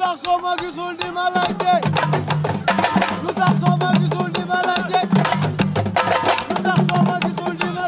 tax soo ma gisul di ma laajte lu tax soo ma gisul di ma laajte lu tax soo ma gisul di ma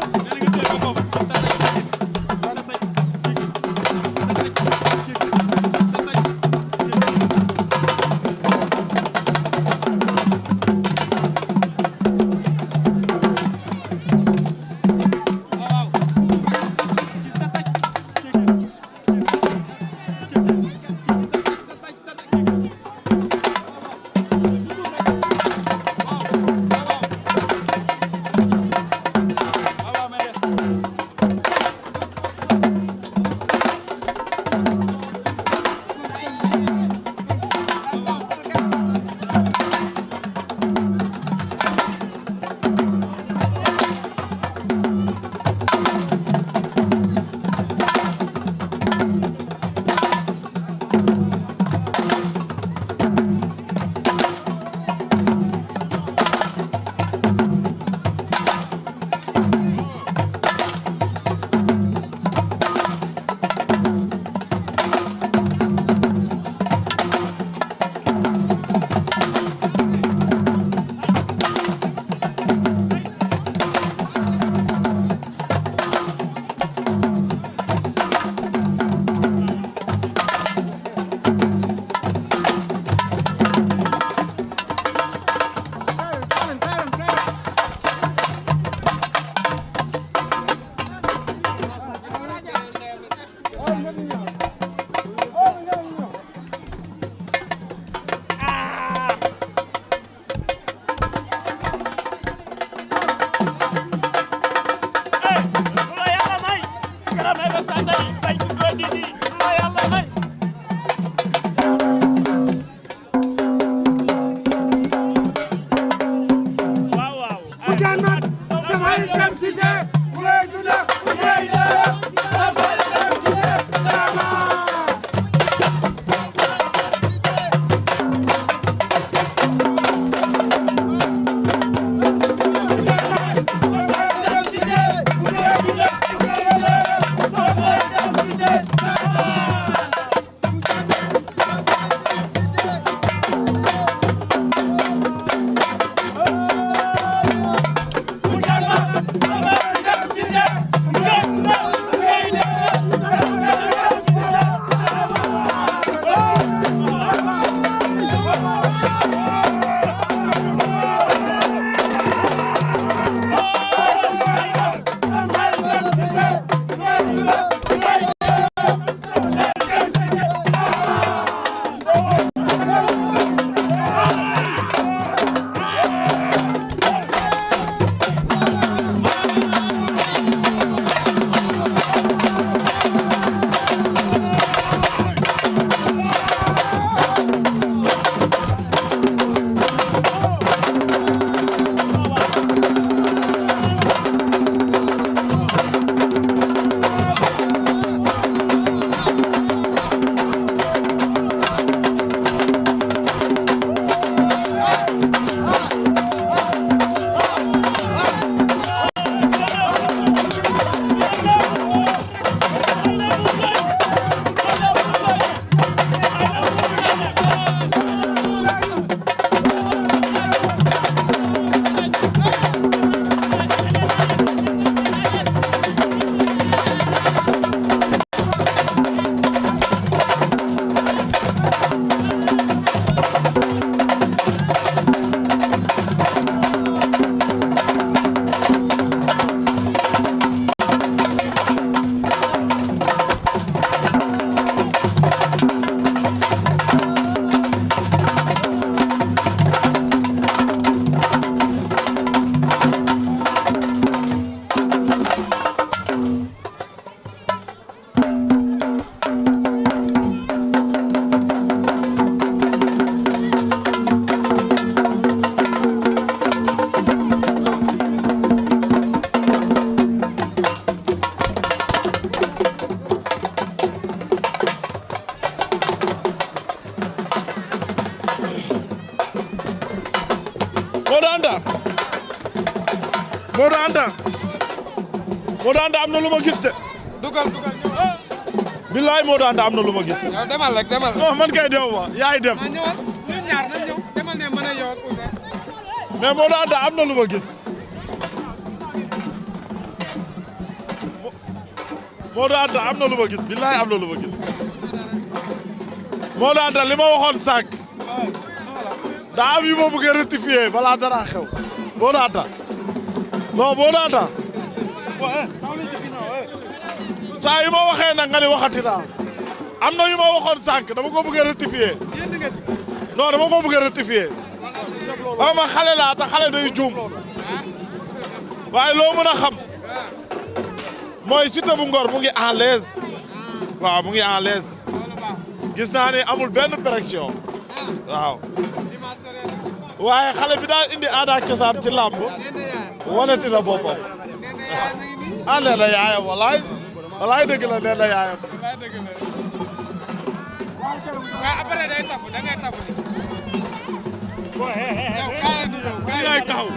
Modou Anta am na lu ma gis de. dugal billaay Modou Anta am na lu ma gis. yow demal rek demal. non man kay dew ma yaay dem. na ñëwal ñun ñaar nañ ñëw demal ne mën a yow ak Ousseyn. mais Modou Anta am na lu ma gis. Modou Anta am na lu ma gis billaay am na lu ma gis. Modou Anta li ma waxoon sànq. daa am yu ma bëgg a rectifier balaa dara xew. Modou Anta non Modou Anta. saa yu ma waxee nag nga ni waxati naa am na yu ma waxoon sànq dama ko bëgg a rectifier non dama ko bëgg a rectifier xam nga xale laa te xale day juum waaye loo mën a xam mooy Siteu bu Ngor mu ngi en l'aise waaw mu ngi en l'aise gis naa ne amul benn pression waaw waaye xale bi daal indi aada ak cosaan ci làmb wanati na boppam ah nee na yaayam walaay dëgg la nee na yaayam. waaw après day tafu da ngay tafu ni. yow kaay ni yow kaay yaay taxaw.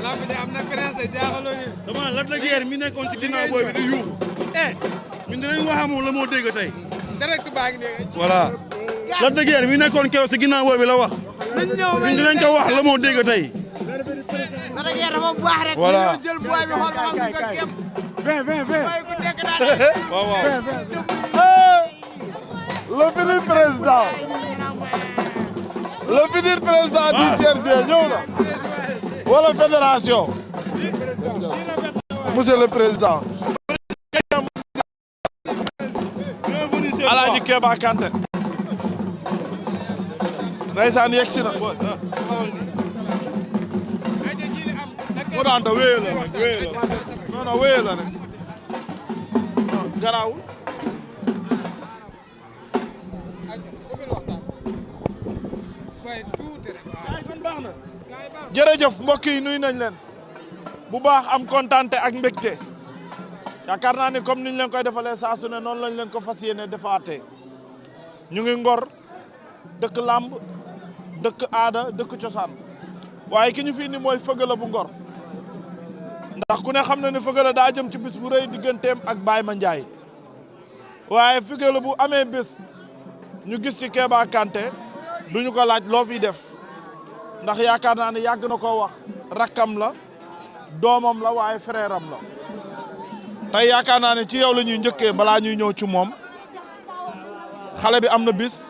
lamb ji am na prince jaaxaloo ñu. dama Lac de Guiers mi nekkoon si ginnaaw booy bi di yuuxu. ñun dinañ wax ak moom la moo dégg tey. direct baa ngi nii. voilà Lac de Guiers mi nekkoon keroog si ginnaaw booy bi la wax. ñun dinañ ko wax la moo dégg tey. Lac de Guiers dafa baax rek. voilà ñu jël booy bi xool ba xam nga kéem. 20 booy ku nekk daal waaw waaw. le futur président le futur président du CNG ñëw na wala fédération monsieur le président. Alaaji Keba Kanté ndeysaan yegg si na. Modou Anta wéyee la rek wéyee la non non wéyee la rek non garaawul. jërëjëf mbokk yi nuyu nañ leen bu baax am kontaante ak mbégte yaakaar naa ni comme niñ leen koy defalee saa su ne noonu lañ leen ko fas yéene defaatee ñu ngi Ngor dëkk làmb dëkk aada dëkk cosaan waaye ki ñu fi indi mooy Feugeula bu Ngor ndax ku ne xam na ne Feugeula daa jëm ci bis bu rëy digganteem ak Baye Mandiaye waaye Feugeula bu amee bés ñu gis ci Keba Kanté duñu ko laaj loo fiy def ndax yaakaar naa ne yàgg na koo wax rakkam la doomam la waaye frère am la tey yaakaar naa ne ci yow la ñuy njëkkee balaa ñuy ñëw ci moom xale bi am na bis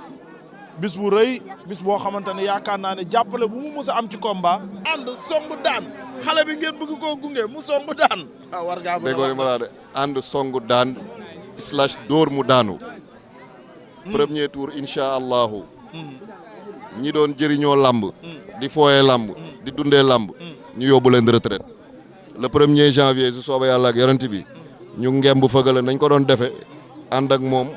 bu rëy bis boo xamante ne yaakaar naa ne jàppale bu mu mus a am ci combat. ànd songu daan xale bi ngeen bëgg koo gunge mu songu daan. war ngaa mën a déggoo ni ma laa de ànd songu daan / dóor mu daanu. premier tour incha allahu. ñi doon jëriñoo lamb. di fooyee lamb. di dundee lamb. ñu yóbbu leen retraite le 1er janvier su soobee yàlla ak yonent bi ñu ngemb Feugeula nañ ko doon defe ànd ak moom